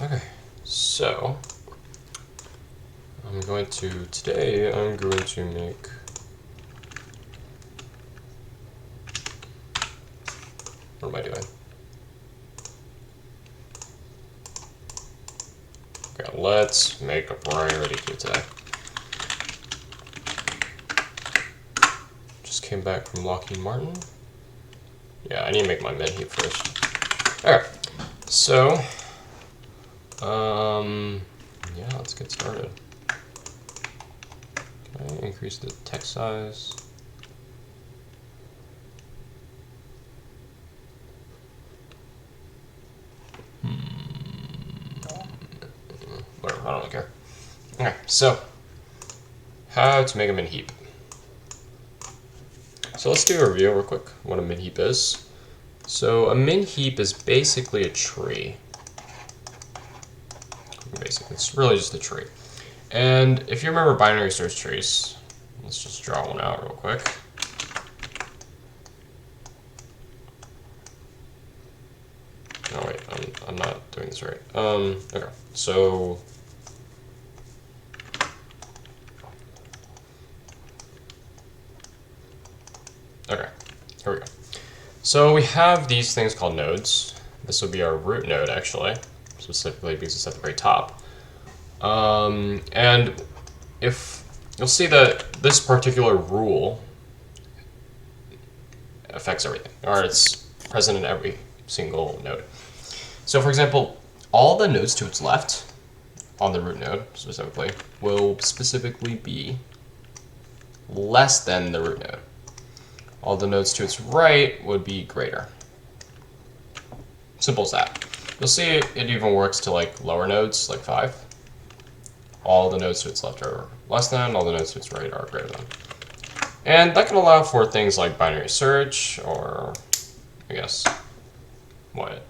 Okay, so today I'm going to make what am I doing? Okay, let's make a priority queue today. Just came back from Lockheed Martin. Yeah, I need to make my med heap first. Alright, so yeah, let's get started. Okay, increase the text size. Whatever, I don't really care. Okay, so how to make a min heap. So let's do a review real quick what a min heap is. So a min heap is basically a tree. Basically, it's really just a tree. And if you remember binary search trees, let's just draw one out real quick. Oh wait, I'm not doing this right. Okay, so okay, here we go. So we have these things called nodes. This will be our root node actually, specifically because it's at the very top. And if you'll see that this particular rule affects everything, or it's present in every single node. So for example, all the nodes to its left, on the root node specifically, will specifically be less than the root node. All the nodes to its right would be greater. Simple as that. You'll see it even works to like lower nodes, like 5. All the nodes to its left are less than, all the nodes to its right are greater than. And that can allow for things like binary search, or I guess, what?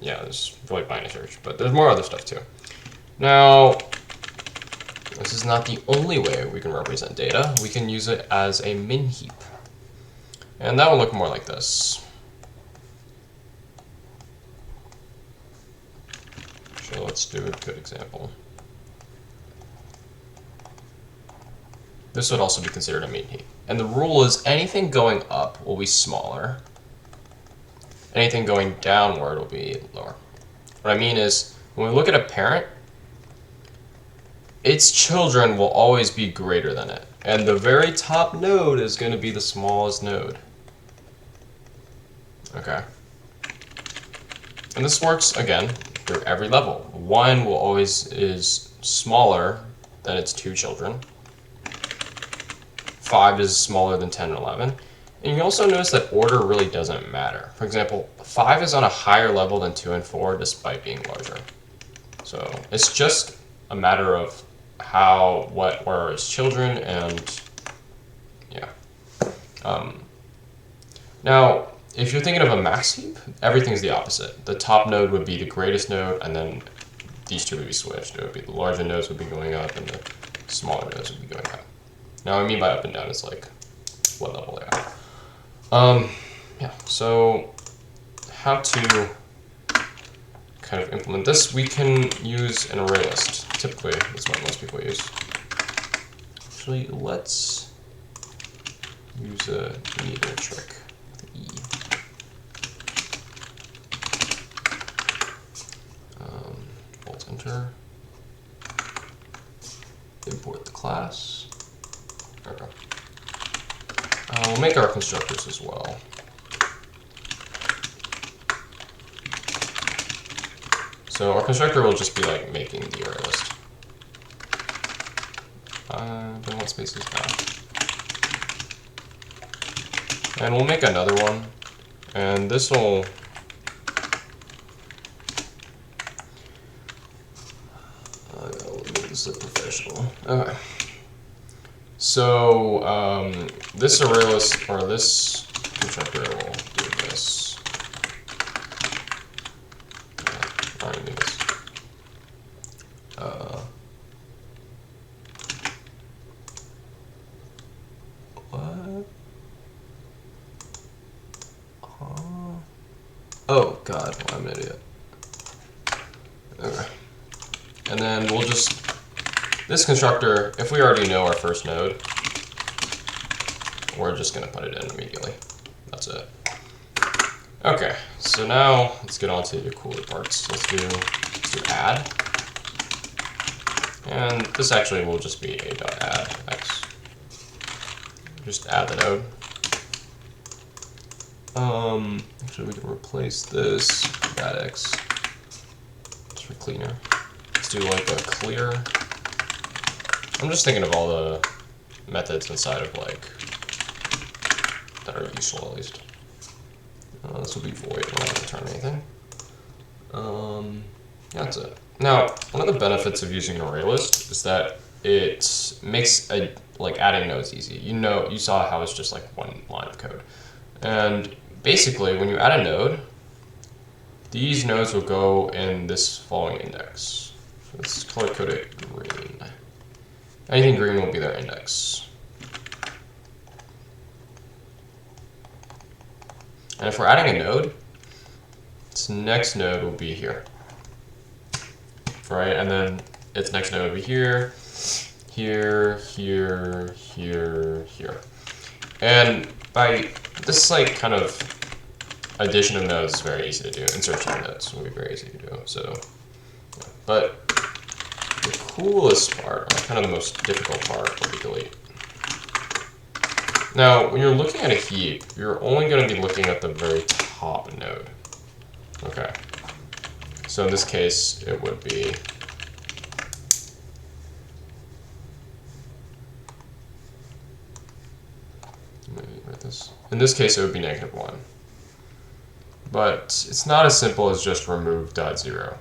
Yeah, there's really binary search, but there's more other stuff too. Now, this is not the only way we can represent data. We can use it as a min heap. And that will look more like this. So let's do a good example. This would also be considered a min heap. And the rule is anything going up will be smaller. Anything going downward will be lower. What I mean is, when we look at a parent, its children will always be greater than it. And the very top node is going to be the smallest node. Okay. And this works, again, through every level. 1 will always is smaller than its 2 children. 5 is smaller than 10 and 11. And you also notice that order really doesn't matter. For example, 5 is on a higher level than 2 and 4 despite being larger. So it's just a matter of what are its children, and yeah. Now, if you're thinking of a max heap, everything's the opposite. The top node would be the greatest node, and then these two would be switched. It would be the larger nodes would be going up, and the smaller nodes would be going up. Now, what I mean by up and down is like what level they are. Yeah, so how to kind of implement this, we can use an array list. Typically, that's what most people use. Actually, let's use a neater trick with E. Alt enter. Import the class. Okay. We'll make our constructors as well. So our constructor will just be like making the array list. Don't want spaces now. And we'll make another one. And this will this is professional. Okay. So this array list, or this constructor will do this. I don't need this. What? Oh God, well, I'm an idiot. And then we'll just, this constructor, if we already know our first node, we're just going to put it in immediately. That's it. Okay, so now let's get on to the cooler parts. Let's do add. And this actually will just be a.add x. Just add the node. Actually, we can replace this add x just for cleaner. Let's do like a clear. I'm just thinking of all the methods inside of like that are useful at least. This will be void. We're not going to return anything. That's it. Now, one of the benefits of using an array list is that it makes like adding nodes easy. You saw how it's just like one line of code. And basically, when you add a node, these nodes will go in this following index. So let's color code it green. Anything green will be their index. And if we're adding a node, its next node will be here. Right? And then its next node will be here, here, here, here, here. And by this like kind of addition of nodes is very easy to do. Insertion of nodes will be very easy to do. So, yeah. But the coolest part, or kind of the most difficult part, will be delete. Now, when you're looking at a heap, you're only going to be looking at the very top node. Okay. So in this case, it would be in this case, it would be -1. But it's not as simple as just remove .0.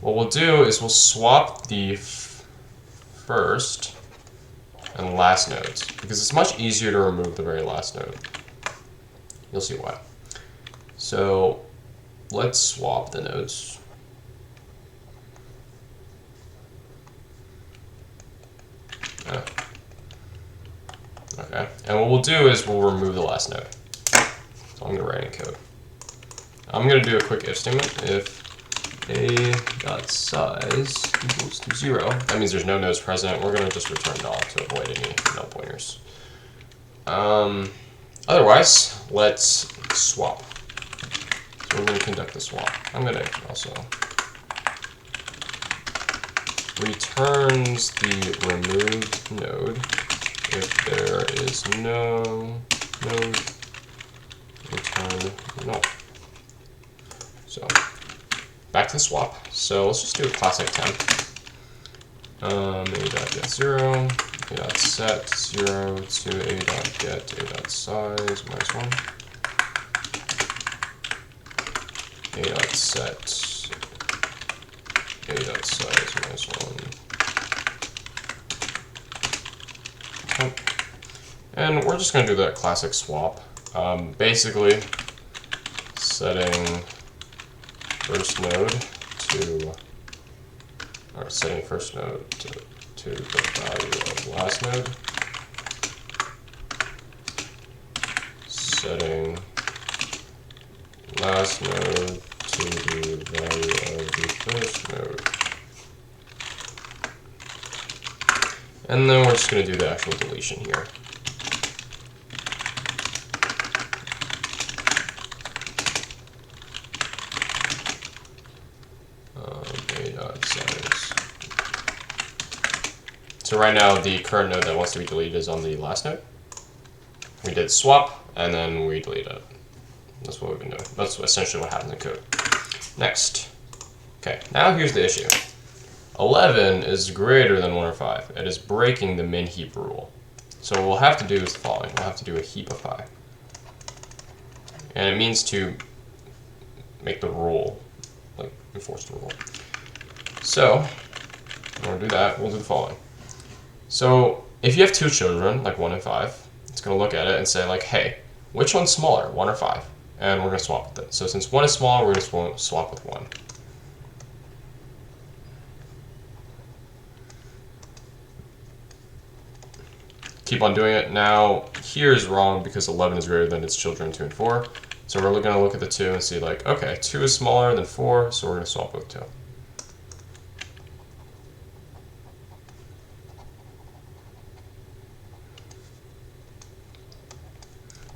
What we'll do is we'll swap the first and last nodes, because it's much easier to remove the very last node. You'll see why. So let's swap the nodes. Okay, and what we'll do is we'll remove the last node. So I'm going to write in code. I'm going to do a quick if statement. If a.size equals to 0, that means there's no nodes present. We're going to just return null to avoid any null pointers. Otherwise, let's swap. So we're going to conduct the swap. I'm going to also returns the removed node if there is no node, return null. So back to the swap. So let's just do a classic temp. A.get0, A.set 0 to A.get A.size -1. A.set A.size -1. Okay. And we're just going to do that classic swap. Basically, setting first node to, or setting first node to the value of last node, setting last node to the value of the first node. And then we're just going to do the actual deletion here. A.size. So right now the current node that wants to be deleted is on the last node. We did swap and then we deleted it. That's what we've been doing. That's essentially what happens in code. Next. Okay, now here's the issue. 11 is greater than 1 or 5. It is breaking the min heap rule. So what we'll have to do is the following. We'll have to do a heapify. And it means to make the rule, like enforce the rule. So, in order to do that, we'll do the following. So, if you have two children, like 1 and 5, it's going to look at it and say like, hey, which one's smaller, 1 or 5? And we're going to swap with it. So since 1 is smaller, we're going to swap with 1. Keep on doing it. Now, here is wrong because 11 is greater than its children 2 and 4. So we're going to look at the 2 and see like, okay, 2 is smaller than 4, so we're going to swap with 2.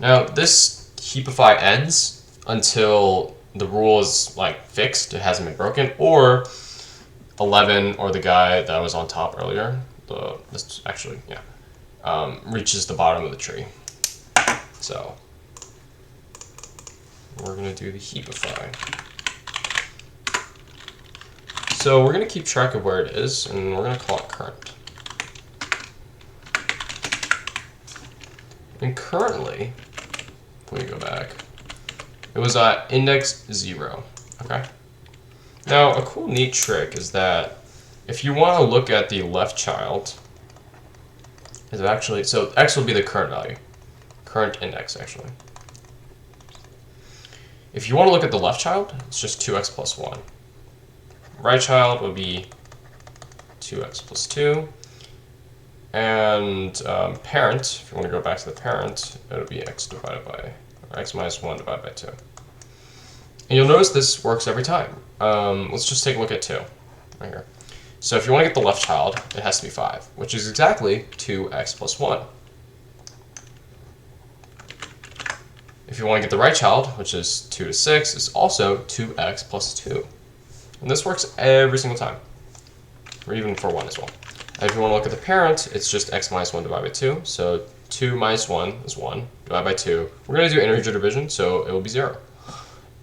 Now this heapify ends until the rule is like fixed, it hasn't been broken, or 11 or the guy that was on top earlier, this actually, yeah, reaches the bottom of the tree. So we're gonna do the heapify. So we're gonna keep track of where it is, and we're gonna call it current. And currently, if we go back, it was at index 0. Okay. Now a cool neat trick is that if you want to look at the left child, is actually, so x will be the current value, current index actually. If you want to look at the left child, it's just 2x plus 1. Right child would be 2x plus 2. And parent, if you want to go back to the parent, it'll be x divided by, or x minus 1 divided by 2. And you'll notice this works every time. Let's just take a look at 2 right here. So if you want to get the left child, it has to be 5, which is exactly 2x plus 1. If you want to get the right child, which is 2 to 6, is also 2x plus 2. And this works every single time, or even for 1 as well. And if you want to look at the parent, it's just x minus 1 divided by 2. So 2 minus 1 is 1, divided by 2. We're going to do integer division, so it will be 0.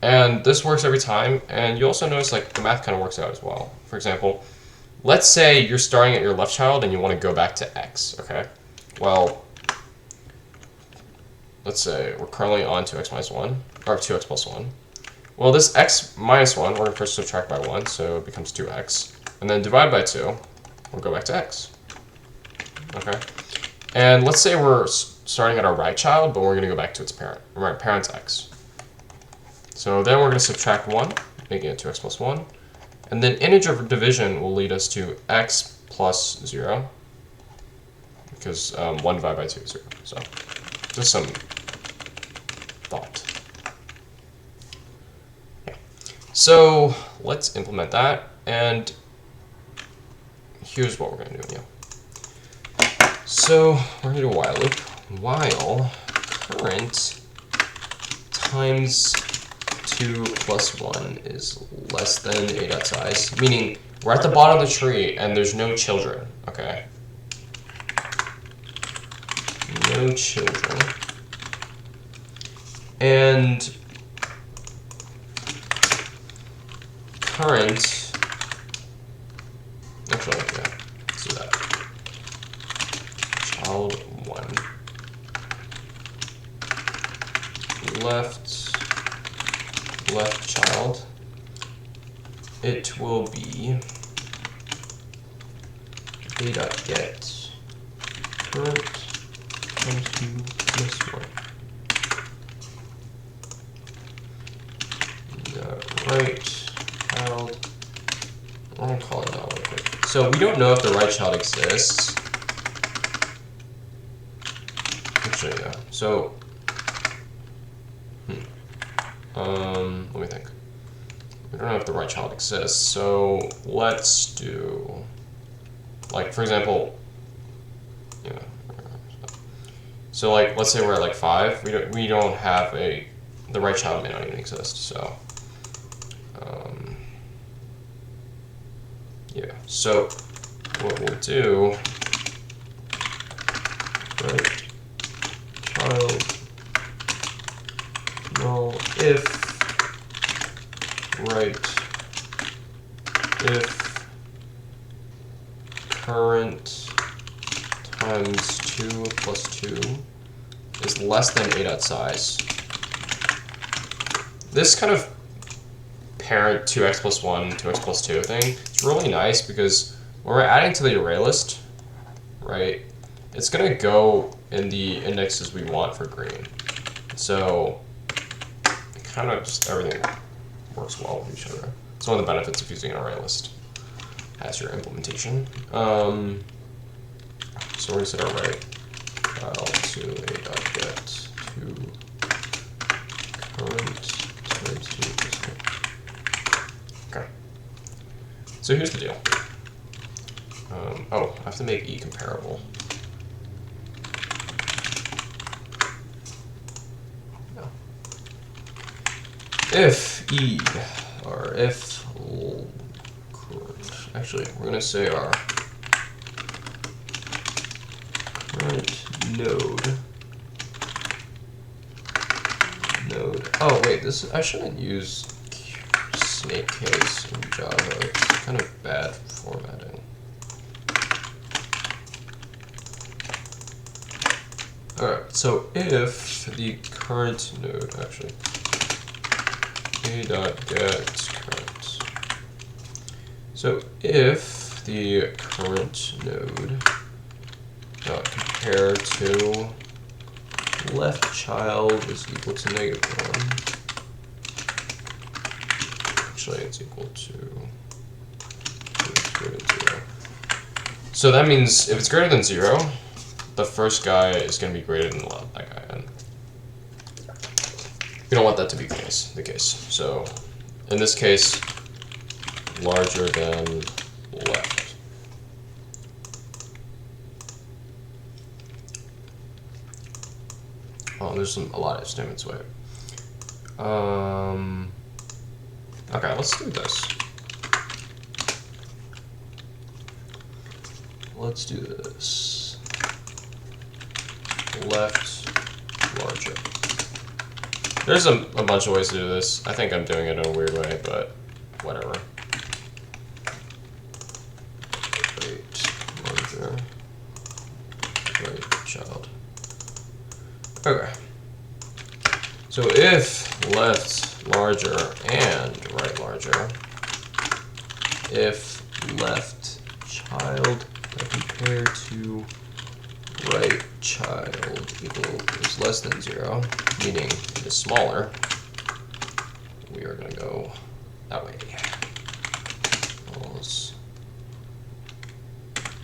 And this works every time, and you also notice like the math kind of works out as well. For example, let's say you're starting at your left child and you want to go back to x, okay? Well, let's say we're currently on 2x minus 1, or 2x plus 1. Well, this x minus 1, we're going to first subtract by 1, so it becomes 2x. And then divide by 2, we'll go back to x. Okay? And let's say we're starting at our right child, but we're going to go back to its parent. Right, parent's x. So then we're going to subtract 1, making it 2x plus 1. And then integer division will lead us to x plus 0, because 1 divided by 2 is 0. So just some thought. Yeah. So let's implement that, and here's what we're going to do. Yeah. So we're going to do a while loop. While current times 2 plus 1 is less than a.size, meaning we're at the bottom of the tree and there's no children, okay? No children. And current, actually, yeah, let's do that. Child 1. Left child, it will be a.get current times 2 plus 1. The right child, I'm going to call it out real quick. So we don't know if the right child exists. Actually, yeah. So let me think. We don't know if the right child exists, so let's do, like, for example, you know, so like, let's say we're at like 5. We don't have the right child may not even exist. So, yeah. So what we'll do, right child null if current times 2 plus 2 is less than a.size. This kind of parent 2x plus 1, 2x plus 2 thing, it's really nice because when we're adding to the array list, right, it's going to go in the indexes we want for green. So kind of just everything works well with each other. It's one of the benefits of using an array list as your implementation. So we're going to set array to a.get to current times 2 plus 2. Okay. So here's the deal. Oh, I have to make e comparable. if E, or if, actually, we're going to say our current node, oh wait, I shouldn't use snake case in Java, it's kind of bad formatting. Alright, so if the current node, actually, a.get current. So if the current node compare to left child is equal to -1. Actually, it's equal to greater than 0. So that means if it's greater than 0, the first guy is going to be greater than that guy. And we don't want that to be the case. So in this case, larger than left. Oh, there's a lot of statements. Wait. Okay, let's do this. Let's do this. Left larger. There's a bunch of ways to do this. I think I'm doing it in a weird way, but whatever. Right larger. Right child. Okay. So if left larger and right larger, if left child compared to right child is less than 0, meaning it is smaller, we are going to go that way. Equals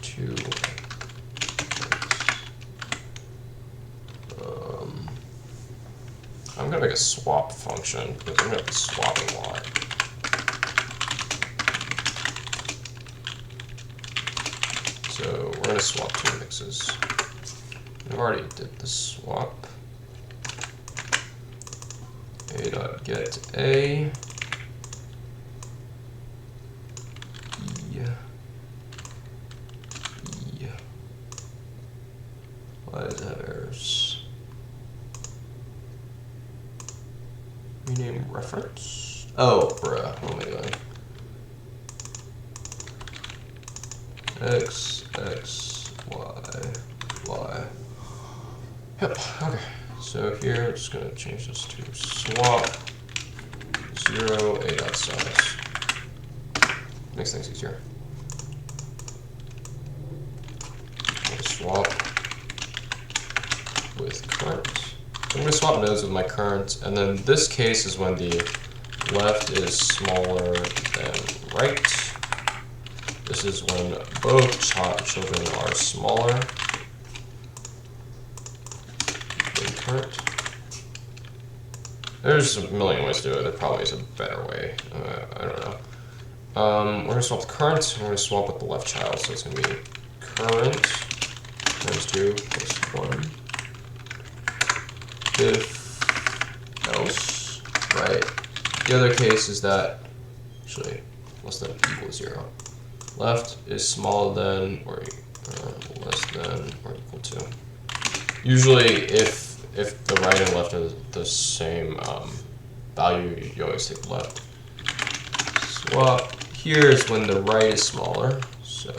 2. I'm going to make a swap function because I'm going to be swapping a lot. So we're going to swap 2 mixes. I've already did the swap. A.get A. Why does that have errors? Rename reference? Oh, bruh. What am I doing? X, X, Y, Y. Yep, okay. So here, I'm just going to change this to swap 0, a.size. Makes things easier. Swap with current. I'm going to swap nodes with my current, and then this case is when the left is smaller than right. This is when both children are smaller than current. There's a million ways to do it. There probably is a better way. I don't know. We're going to swap the current, and we're going to swap with the left child, so it's going to be current times 2 plus 1. If else, right? The other case is that, actually, less than equals 0. Left is smaller than or less than or equal to. Usually, if the right and left are the same value, you always take the left. Swap here is when the right is smaller, so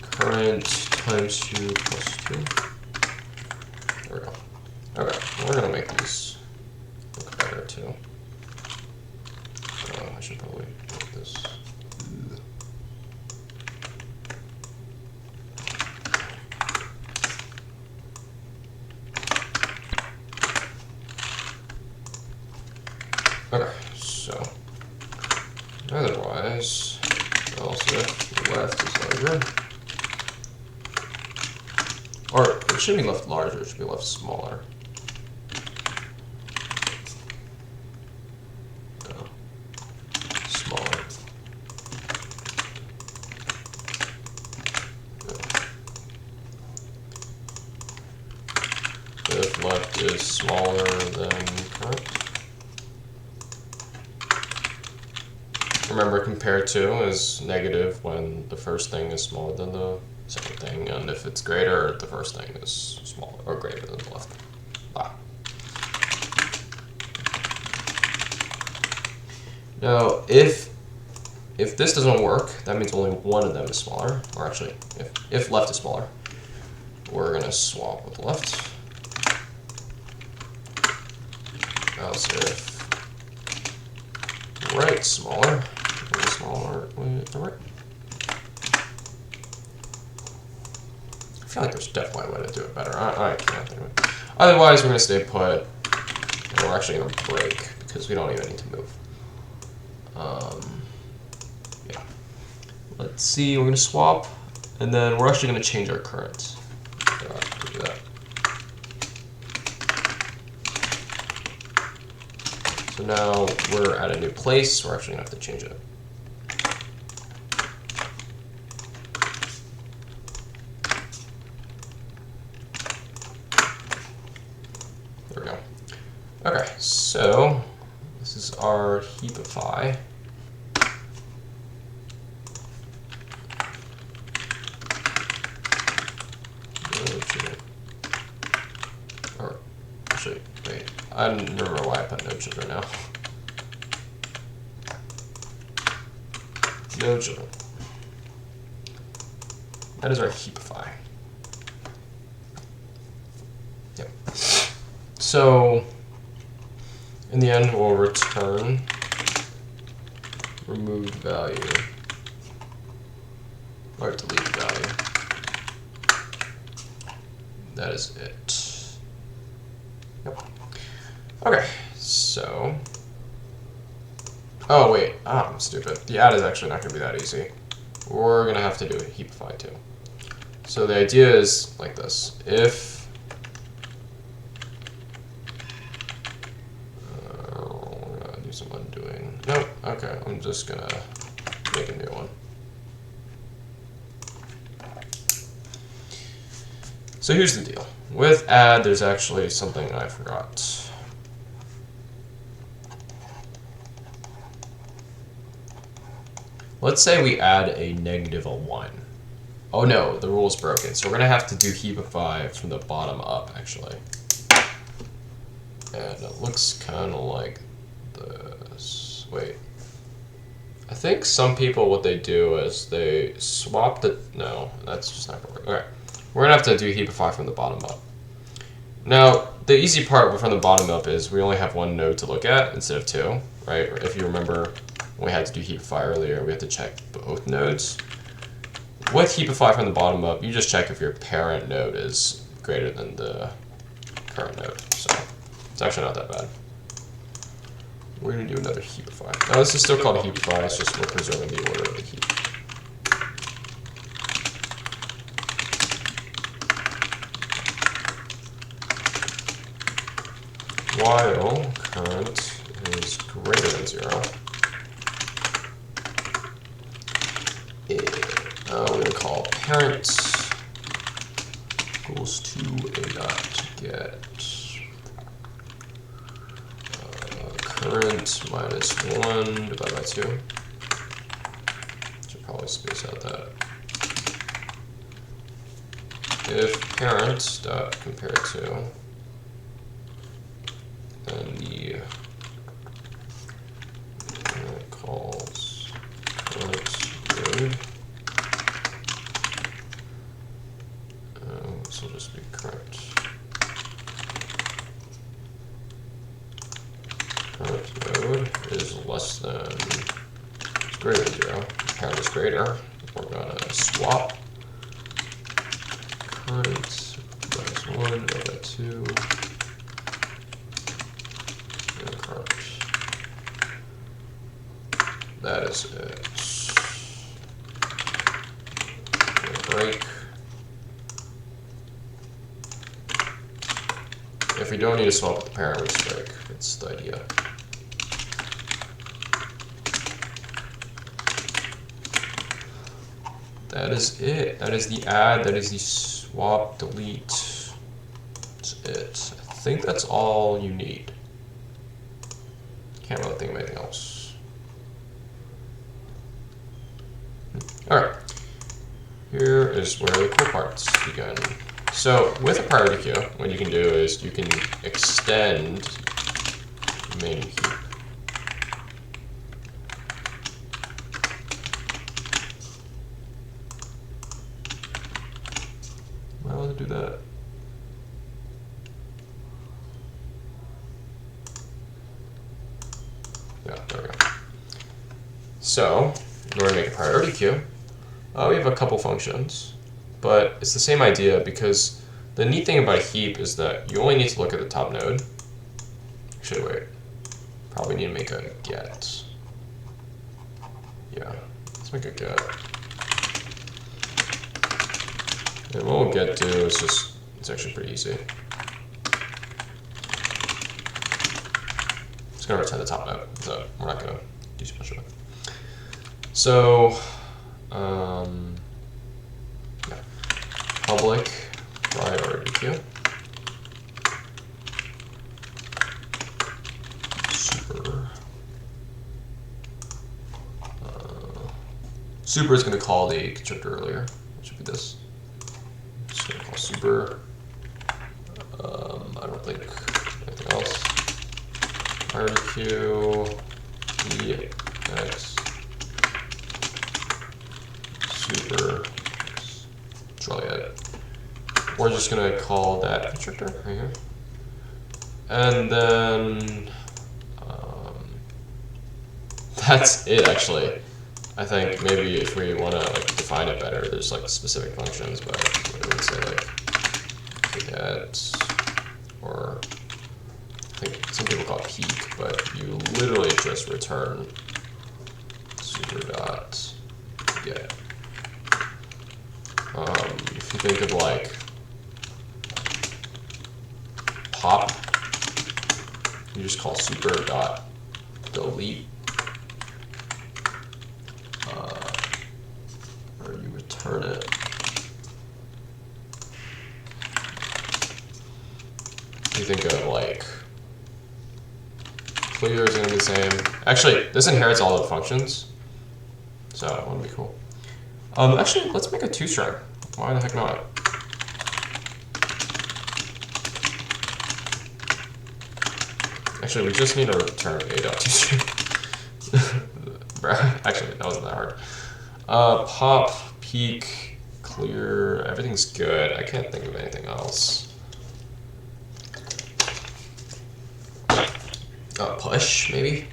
current times 2 plus 2. There we go. Okay, we're gonna make these look better too. I should probably make this. Okay, so otherwise, else if left is larger, or it shouldn't be left larger, it should be left smaller. If left is smaller than current. Remember, compare to is negative when the first thing is smaller than the second thing, and if it's greater, the first thing is smaller or greater than the left. Now, if this doesn't work, that means only one of them is smaller. Or actually, if left is smaller, we're gonna swap with left. Else if right smaller, right. I feel like there's definitely a way to do it better. I can't think of it. Otherwise, we're gonna stay put, and we're actually gonna break because we don't even need to move. Yeah. Let's see. We're gonna swap, and then we're actually gonna change our current. Do that. So now we're at a new place. We're actually gonna have to change it. There we go. Okay, so this is our heapify. Or actually, wait. I don't remember why I put no children now. No children. That is our heapify. Yep. So in the end, we'll return removed value or delete value. That is it. Yep. Okay, so. Oh, wait. I'm stupid. The add is actually not going to be that easy. We're going to have to do a heapify too. So the idea is like this. If we're going to do some undoing. Nope. Okay, I'm just going to make a new one. So here's the deal. With add, there's actually something I forgot. Let's say we add a negative 1. Oh no, the rule is broken. So we're going to have to do heapify from the bottom up, actually. And it looks kind of like this. Wait. I think some people, what they do is they swap the... No, that's just not going to work. Okay. We're going to have to do heapify from the bottom up. Now, the easy part from the bottom up is we only have one node to look at instead of two, right? If you remember, when we had to do heapify earlier, we had to check both nodes. With heapify from the bottom up, you just check if your parent node is greater than the current node. So it's actually not that bad. We're going to do another heapify. Now, this is still called heapify, it's just we're preserving the order of the heap. While current is greater than 0, we're going to call parent equals to a dot get current minus 1 divided by 2. Should probably space out that. If parent dot compare to, then the calls current node. This will just be current. Current node is less than, greater than 0. Parent is greater. We're going to swap current minus 1 divided by 2. Current. That is it. Break. If we don't need to swap with the parent, we just break. It's the idea. That is it. That is the add. That is the swap, delete. That's it. I think that's all you need. Can't really think of anything else. All right. Here is where the cool parts begin. So with a priority queue, what you can do is you can extend main heap. Am I allowed to do that? Yeah, there we go. So in order to make a priority queue, we have a couple functions, but it's the same idea because the neat thing about a heap is that you only need to look at the top node. Actually, wait. Probably need to make a get. Yeah, let's make a get. And what we'll get to is just, it's actually pretty easy. It's going to return the top node, so we're not going to do too much of it. So, yeah. Public priority queue. Super. Super is going to call the constructor earlier, which would be this. Just going to call super. I don't think anything else. Priority queue. EX. Super. Juliet. We're just going to call that constructor right here. And then that's it, actually. I think maybe if we want to like define it better, there's like specific functions, but we would say like get, or I think some people call it peak, but you literally just return super dot get. If you think of like pop, you just call super dot delete, or you return it. You think of like clear is going to be the same. Actually, this inherits all the functions, so that would be cool. Actually, let's make a 2-string. Why the heck not? Actually, we just need to return a.2string. Actually, that wasn't that hard. Pop, peak, clear, everything's good. I can't think of anything else. Push, maybe?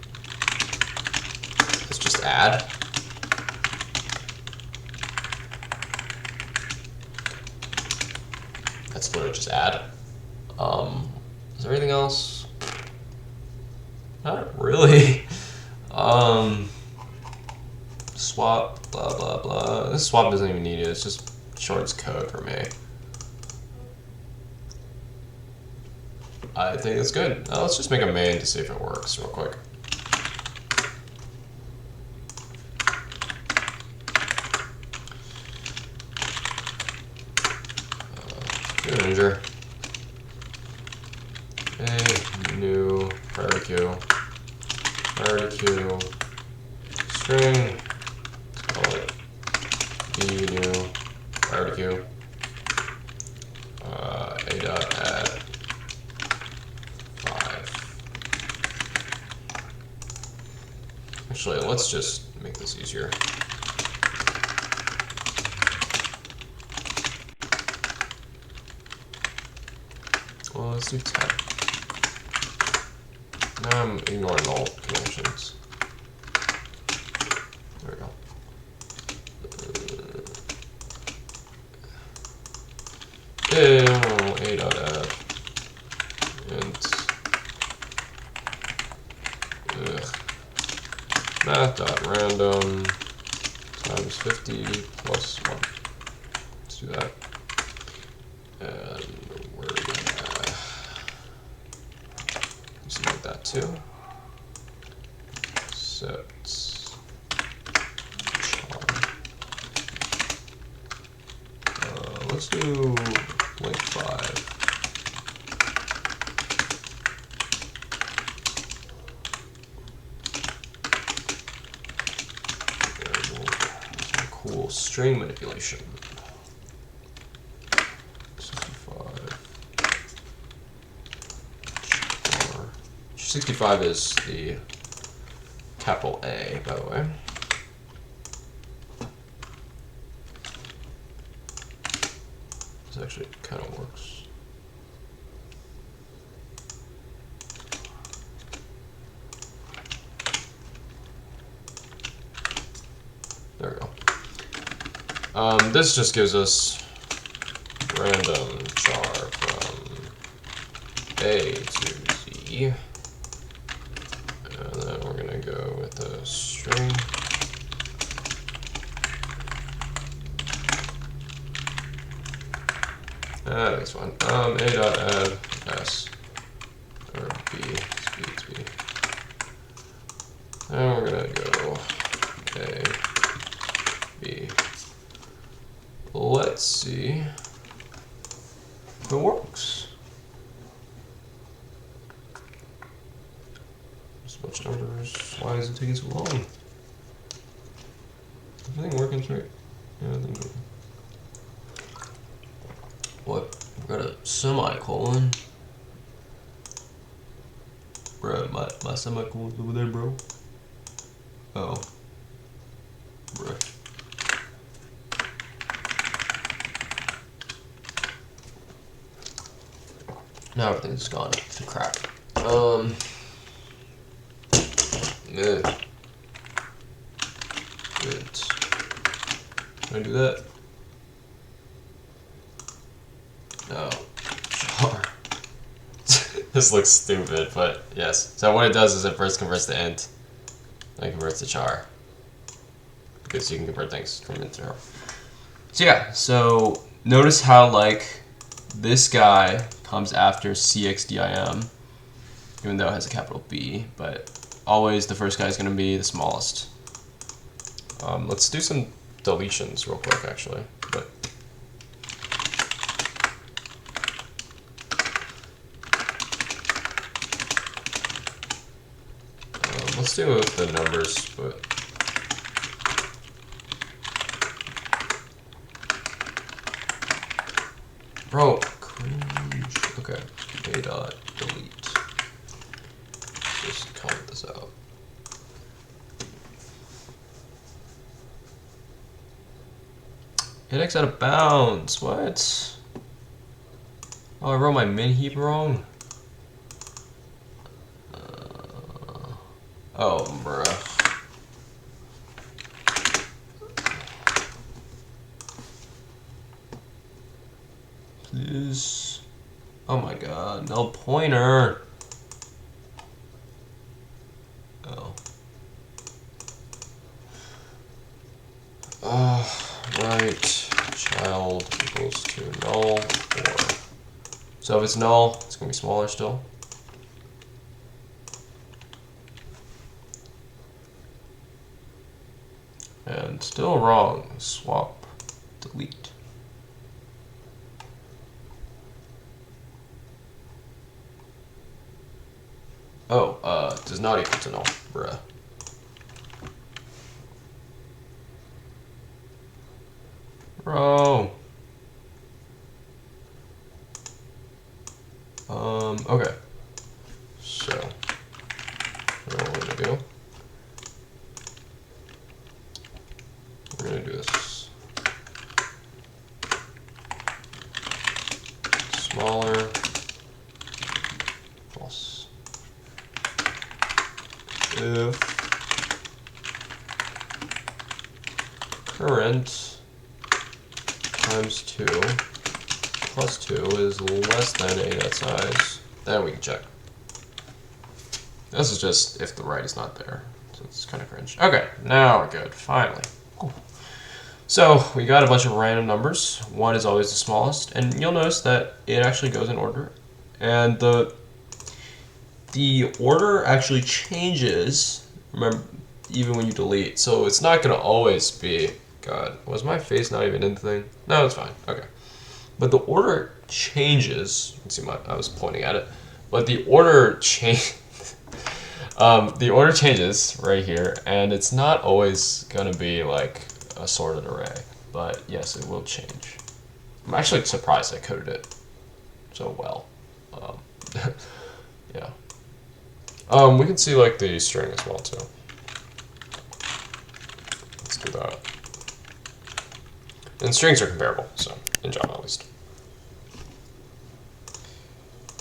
Let's just add. That's literally just add. Is there anything else? Not really. Swap, blah, blah, blah. This swap doesn't even need it. It's just shorts code for me. I think it's good. Let's just make a main to see if it works real quick. Manager. A new priority queue. Priority queue. String. Let's call it B new priority queue. A dot add 5. Actually, let's just make this easier. Well, let's do 10. Now I'm ignoring all conventions. There we go. A dot add int math dot random times 50 plus 1. Let's do that. And we're gonna just make that too. Set let's do link 5. string manipulation. 65. 65 is the capital A, by the way. This actually kind of works. There we go. This just gives us random char from A to Z. And then we're going to go with a string. That's fine. A dot add S or B. It's B. And we're going to go A, B. Let's see if it works. Just a bunch of numbers. Why is it taking so long? Everything working straight? Yeah, everything's working. What? I've got a semicolon. Bro, my semicolon's over there, bro. Oh. Bro. Now everything's gone to crap. Good. Can I do that? No. Sure. This looks stupid, but yes. So what it does is it first converts to int, then it converts to char. Because you can convert things from int to char. So yeah, so notice how like this guy comes after CXDIM, even though it has a capital B, but always the first guy is going to be the smallest. Let's do some deletions real quick, actually. But let's do it with the numbers, but bro, cringe. Okay, a dot delete. Just comment this out. Hit X out of bounds. What? Oh, I wrote my min heap wrong. Oh, bruh. Please. Oh my god, no pointer. Oh. Right. Child equals to null, or so if it's null, it's gonna be smaller still. And still wrong. Swap, delete. Oh, does not equal to null, bruh. Bro. Okay. So, what we're gonna do? We're gonna do this. Smaller. False. If current times 2 plus 2 is less than a that size, then we can check. This is just if the right is not there, so it's kind of cringe. Okay, now we're good, finally. Cool. So we got a bunch of random numbers. 1 is always the smallest, and you'll notice that it actually goes in order. And the order actually changes, remember, even when you delete. So it's not going to always be, God, was my face not even in the thing? No, it's fine, okay. But the order changes, let's see, I was pointing at it, but the order the order changes right here, and it's not always going to be like a sorted array. But yes, it will change. I'm actually surprised I coded it so well. Yeah. We can see like the string as well too. Let's do that. And strings are comparable, so in Java at least.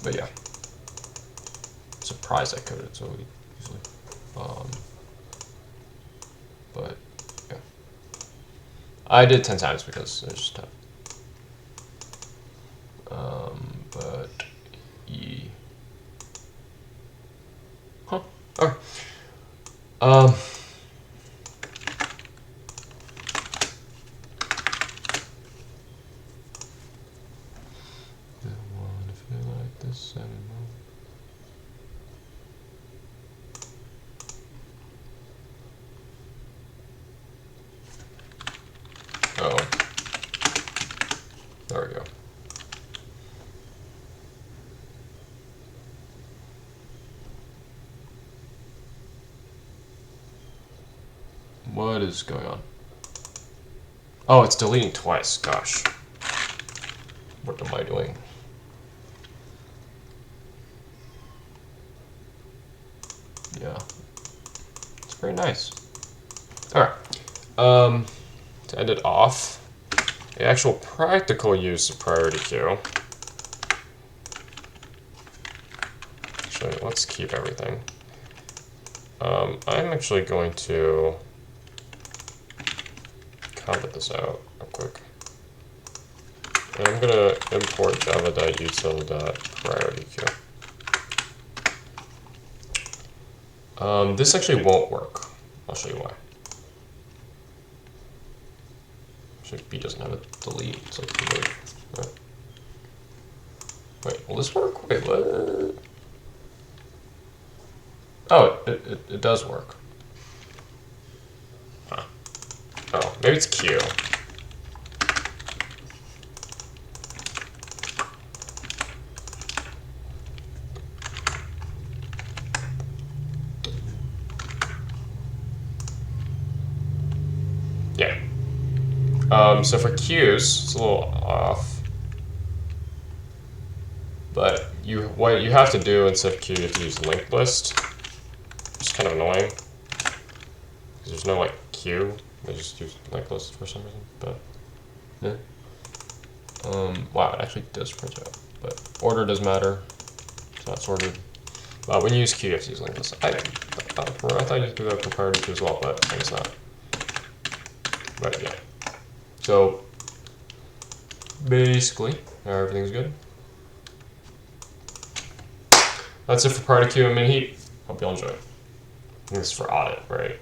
But yeah, surprised I coded it so easily. But yeah, I did 10 times because it's just 10. But okay. Oh, there we go. What is going on? Oh, it's deleting twice. Gosh. What am I doing? Yeah. It's very nice. Alright. To end it off, the actual practical use of priority queue. Actually, let's keep everything. I'm actually going to comment this out real quick. And I'm going to import java.util.priority queue. This actually won't work. I'll show you why. Actually, B doesn't have a delete. It's like delete. Right. Wait, will this work? Wait, what? Oh, it does work. Huh. Oh, maybe it's Q. Yeah. So for queues, it's a little off. But what you have to do instead of queue, you have to use linked list. It's kind of annoying. Because there's no like queue. They just use linked list for some reason. But yeah. Wow, it actually does print out. But order does matter. It's not sorted. When you use queue, you have to use linked list. I thought you could do that for priority queue as well, but I guess not. But yeah. So basically, everything's good. That's it for priority queue and min heap. Hope you all enjoy. I think this is for audit, right?